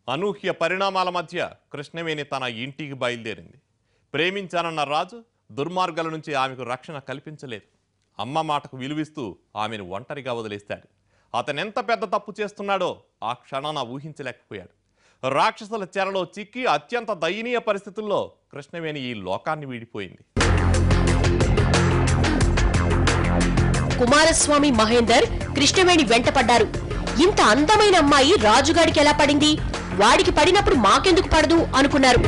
అనూహ్య పరిణామాల మధ్య కృష్ణవేణి తన ఇంటికి బయలుదేరింది. ప్రేమించానన్న రాజు దుర్మార్గాల నుంచి ఆమెకు రక్షణ కల్పించలేదు. అమ్మ మాటకు విలువిస్తూ ఆమెను ఒంటరిగా వదిలేస్తాడు. అతనెంత పెద్ద తప్పు చేస్తున్నాడో ఆ క్షణాన ఊహించలేకపోయాడు. రాక్షసుల చెరలో చిక్కి అత్యంత దయనీయ పరిస్థితుల్లో కృష్ణవేణి ఈ లోకాన్ని వీడిపోయింది. కుమారస్వామి మహేందర్ కృష్ణవేణి వెంటపడ్డారు. ఇంత అందమైన అమ్మాయి రాజుగాడికి ఎలా పడింది, వాడికి పడినప్పుడు మాకెందుకు పడదు అనుకున్నారు.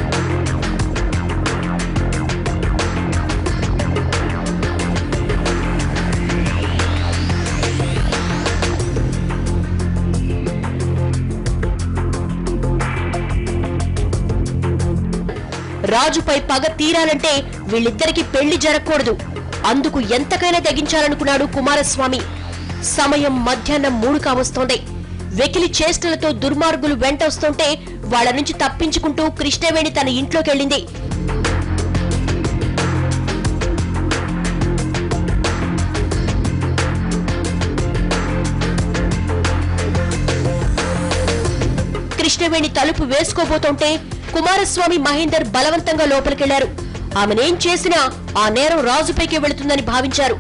రాజుపై పగ తీరాలంటే వీళ్ళిద్దరికి పెళ్లి జరగకూడదు. అందుకు ఎంతకైనా తెగించాలనుకున్నాడు కుమారస్వామి. సమయం మధ్యాహ్నం 3 కావస్తోంది. వెకిలి చేష్టలతో దుర్మార్గులు వెంట వస్తుంటే వాళ్ల నుంచి తప్పించుకుంటూ కృష్ణవేణి తన ఇంట్లోకెళ్ళింది. కృష్ణవేణి తలుపు వేసుకోబోతుంటే కుమారస్వామి మహేందర్ బలవంతంగా లోపలికెళ్లారు. ఆమెనేం చేసినా ఆ నేరం రాజుపైకే వెళుతుందని భావించారు.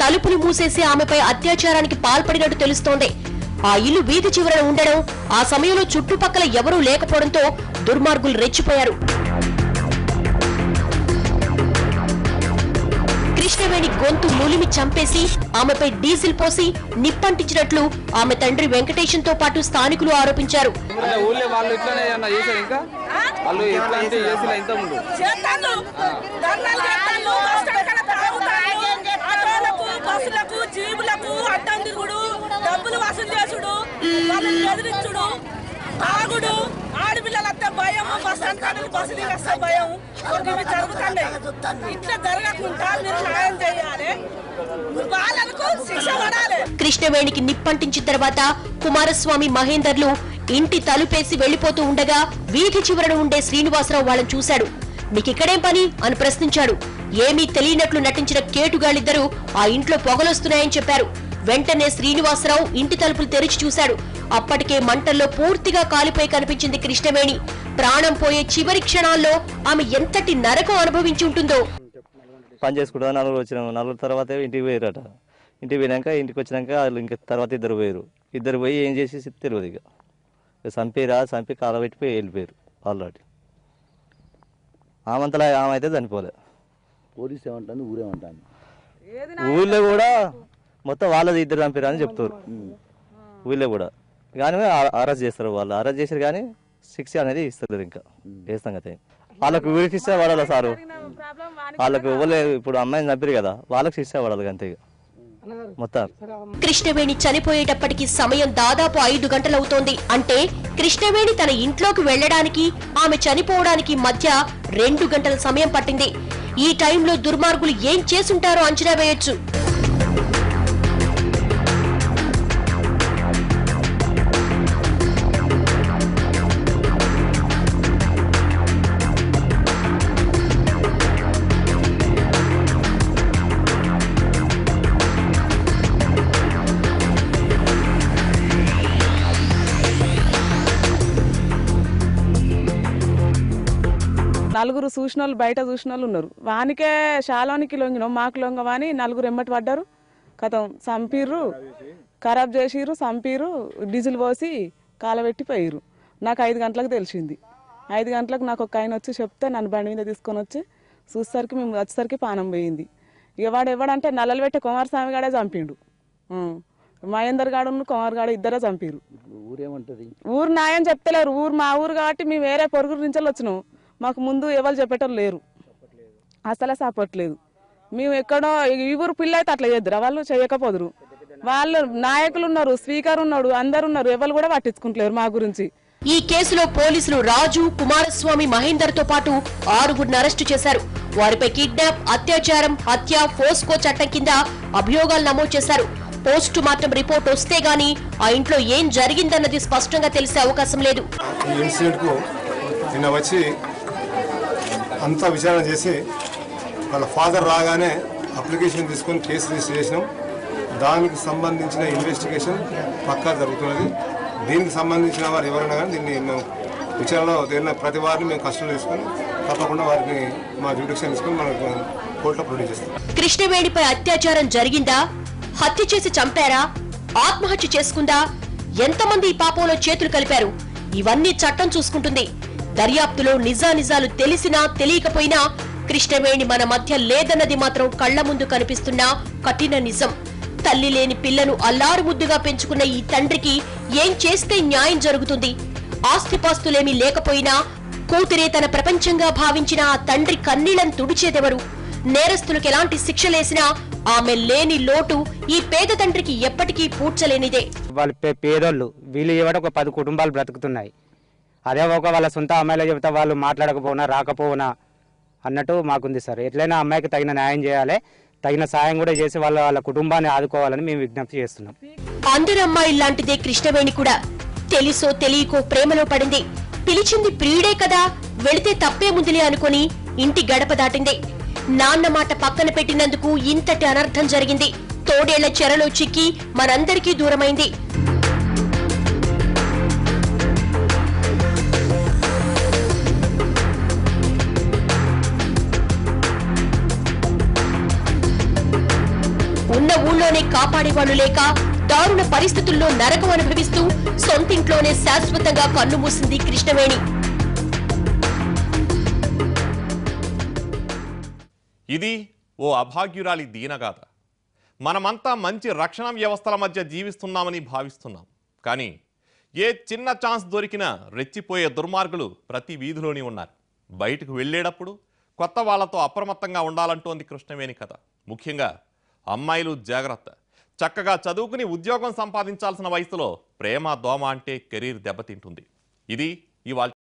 తలుపులు మూసేసి ఆమెపై అత్యాచారానికి పాల్పడినట్టు తెలుస్తోంది. ఆ ఇల్లు వీధి చివరన ఉండడం, ఆ సమయంలో చుట్టుపక్కల ఎవరూ లేకపోవడంతో దుర్మార్గులు రెచ్చిపోయారు. కృష్ణవేణి గొంతు మూలిమి చంపేసి ఆమెపై డీజిల్ పోసి నిప్పంటించినట్లు ఆమె తండ్రి వెంకటేశంతో పాటు స్థానికులు ఆరోపించారు. ఆడపిల్లలంతా భయం, బస్సు దిగస్తా భయం, జరుగుతుంది. ఇట్లా జరగకుండా మీరు న్యాయం చేయాలి, వాళ్ళకు శిక్ష పడాలి. కృష్ణవేణికి నిప్పంటించిన తర్వాత కుమారస్వామి మహేందర్లు ఇంటి తలుపేసి వెళ్లిపోతూ ఉండగా వీధి చివరన ఉండే శ్రీనివాసరావు వాళ్ళని చూశాడు. మీకిక్కడేం పని అని ప్రశ్నించాడు. ఏమీ తెలియనట్లు నటించిన కేటుగాళ్ళిద్దరూ ఆ ఇంట్లో పొగలొస్తున్నాయని చెప్పారు. వెంటనే శ్రీనివాసరావు ఇంటి తలుపులు తెరిచి చూశాడు. అప్పటికే మంటల్లో పూర్తిగా కాలిపోయి కనిపించింది కృష్ణవేణి. ప్రాణం పోయే చివరి క్షణాల్లో ఆమె ఎంతటి నరకం అనుభవించి ఉంటుందో. పని చేసుకుంటా నలుగురు తర్వాత ఇంటికి పోయారట. ఇంటికి పోయినాక ఇంటికి వచ్చినాక వాళ్ళు ఇంకా తర్వాత ఇద్దరు పోయి ఏం చేసి తెలియదు. ఇక చంపి కాలబెట్టిపోయి వెళ్ళిపోయారు ఆల్రెడీ. ఆమె అయితే చనిపోలే. పోలీసు ఏమంటాను, ఊరేమంటాను, ఊళ్ళో కూడా మొత్తం వాళ్ళది ఇద్దరు చంపారు అని చెప్తారు. ఊళ్ళో కూడా కానీ అరెస్ట్ చేస్తారు. వాళ్ళు అరెస్ట్ చేశారు కానీ శిక్ష అనేది ఇస్తారు. ఇంకా ఏ సంగతి వాళ్ళకు ఊరికి శిక్ష పడాలి సారు. వాళ్ళకు ఇవ్వలేదు. ఇప్పుడు అమ్మాయిని చంపారు కదా, వాళ్ళకి శిక్ష పడాలి అంతే. మొత్తం కృష్ణవేణి చనిపోయేటప్పటికి సమయం దాదాపు 5 గంటలవుతోంది. అంటే కృష్ణవేణి తన ఇంట్లోకి వెళ్లడానికి ఆమె చనిపోవడానికి మధ్య 2 గంటల సమయం పట్టింది. ఈ టైంలో దుర్మార్గులు ఏం చేసుంటారో అంచనా వేయొచ్చు. నలుగురు చూసినోళ్ళు, బయట చూసినోళ్ళు ఉన్నారు. వానికే శాలోనికి లొంగినాం, మాకు లొంగవాని నలుగురు ఎమ్మటి పడ్డారు. కథం చంపిర్రు, ఖరాబ్ చేసిర్రు, చంపిర్రు, డీజిల్ పోసి కాలబెట్టి పోయిర్రు. నాకు 5 గంటలకు తెలిసింది. 5 గంటలకు నాకు ఒక ఆయన వచ్చి చెప్తే నన్ను బండి మీద తీసుకొని వచ్చి చూసేసరికి మేము వచ్చేసరికి పానం పోయింది. ఇక వాడు ఎవడంటే నల్లలు పెట్టే కుమారస్వామి గాడే చంపిండు. మహేందర్ గాడు కుమార్ గాడు ఇద్దరే చంపిర్రు. ఊరు న్యాయం చెప్తలేరు. మా ఊరు కాబట్టి మేము వేరే పొరుగురు నుంచి వచ్చినాం. మాకు ముందు ఎవరు చెప్పేటోళ్ళు లేరు, అసలే సాపట్లేదు. మేము ఎక్కడో ఈ ఊరు పిల్ల అయితే అట్లా చేద్దరు, వాళ్ళు చేయకపోదురు. వాళ్ళు నాయకులు ఉన్నారు, స్పీకర్ ఉన్నాడు, అందరు ఉన్నారు, ఎవరు కూడా పట్టించుకుంటలేరు మా గురించి. ఈ కేసులో పోలీసులు రాజు, కుమారస్వామి మహేందర్ తో పాటు 6గురిని అరెస్టు చేశారు. వారిపై కిడ్నాప్, అత్యాచారం, హత్య, ఫోస్కో చట్టం కింద అభియోగాలు నమోదు చేశారు. పోస్టు మార్టం రిపోర్ట్ వస్తే గానీ ఆ ఇంట్లో ఏం జరిగిందన్నది స్పష్టంగా తెలిసే అవకాశం లేదు. అంతా విచారణ చేసి వాళ్ళ ఫాదర్ రాగానే అప్లికేషన్ తీసుకొని కేసు రిజిస్టర్ చేసినాం. దానికి సంబంధించిన ఇన్వెస్టిగేషన్ పక్కా జరుగుతున్నది. దీనికి సంబంధించిన వారు ఎవరైనా కానీ దీన్ని మేము విచారణలో తేలిన ప్రతి వారిని మేము కస్టడీలో తీసుకొని తప్పకుండా వారిని మా జ్యుడిక్షన్ తీసుకొని మనకు కోర్టులో ప్రొడ్యూస్ చేస్తాం. కృష్ణవేణిపై అత్యాచారం జరిగిందా, హత్య చేసి చంపారా, ఆత్మహత్య చేసుకుందా, ఎంతమంది ఈ పాపంలో చేతులు కలిపారు, ఇవన్నీ చట్టం చూసుకుంటుంది. దర్యాప్తులో నిజానిజాలు తెలిసినా తెలియకపోయినా కృష్ణవేణి మన మధ్య లేదన్నది మాత్రం కళ్ల ముందు కనిపిస్తున్న కఠిన నిజం. తల్లి లేని పిల్లను అల్లారు ముద్దుగా పెంచుకున్న ఈ తండ్రికి ఏం చేస్తే న్యాయం జరుగుతుంది? ఆస్తిపాస్తులేమీ లేకపోయినా కూతురే తన ప్రపంచంగా భావించిన ఆ తండ్రి కన్నీళ్లను తుడిచేదెవరు? నేరస్తులకు ఎలాంటి శిక్షలేసినా ఆమె లేని లోటు ఈ పేద తండ్రికి ఎప్పటికీ పూడ్చలేనిదే. వాళ్ళు పేదోళ్ళు, వీళ్ళు ఏమంటే ఒక 10 కుటుంబాలు బ్రతుకుతున్నాయి. అదే ఒక వాళ్ళ సొంత అమ్మాయిలో చెబితే వాళ్ళు మాట్లాడకపోయినా రాకపోయినా అన్నట్టు మాకుంది సార్. ఎట్లయినా అమ్మాయికి తగిన న్యాయం చేయాలి, తగిన సాయం కూడా చేసి వాళ్ళ కుటుంబాన్ని ఆదుకోవాలని మేము విజ్ఞప్తి చేస్తున్నాం. అందరి అమ్మాయిల్లాంటిదే కృష్ణవేణి కూడా. తెలిసో తెలియకో ప్రేమలో పడింది. పిలిచింది ప్రియుడే కదా, వెళితే తప్పేముందిలే అనుకుని ఇంటి గడప దాటింది. నాన్న మాట పక్కన పెట్టినందుకు ఇంతటి అనర్థం జరిగింది. తోడేళ్ల చెరలో చిక్కి మనందరికీ దూరమైంది. ఉన్న ఊళ్ళోనే కాపాడేవాళ్లు లేక దారుణ పరిస్థితుల్లో నరకం అనుభవిస్తూ సొంతింట్లోనే శాశ్వతంగా కన్ను మూసింది కృష్ణవేణి. ఇది ఓ అభాగ్యురాలి దీనగాథ. మనమంతా మంచి రక్షణ వ్యవస్థల మధ్య జీవిస్తున్నామని భావిస్తున్నాం. కానీ ఏ చిన్న ఛాన్స్ దొరికినా రెచ్చిపోయే దుర్మార్గులు ప్రతి వీధిలోని ఉన్నారు. బయటకు వెళ్ళేటప్పుడు కొత్త వాళ్లతో అప్రమత్తంగా ఉండాలంటోంది కృష్ణవేణి కథ. ముఖ్యంగా అమ్మాయిలు జాగ్రత్త. చక్కగా చదువుకుని ఉద్యోగం సంపాదించాల్సిన వయసులో ప్రేమ దోమ అంటే కెరీర్ దెబ్బతింటుంది. ఇది ఇవాళ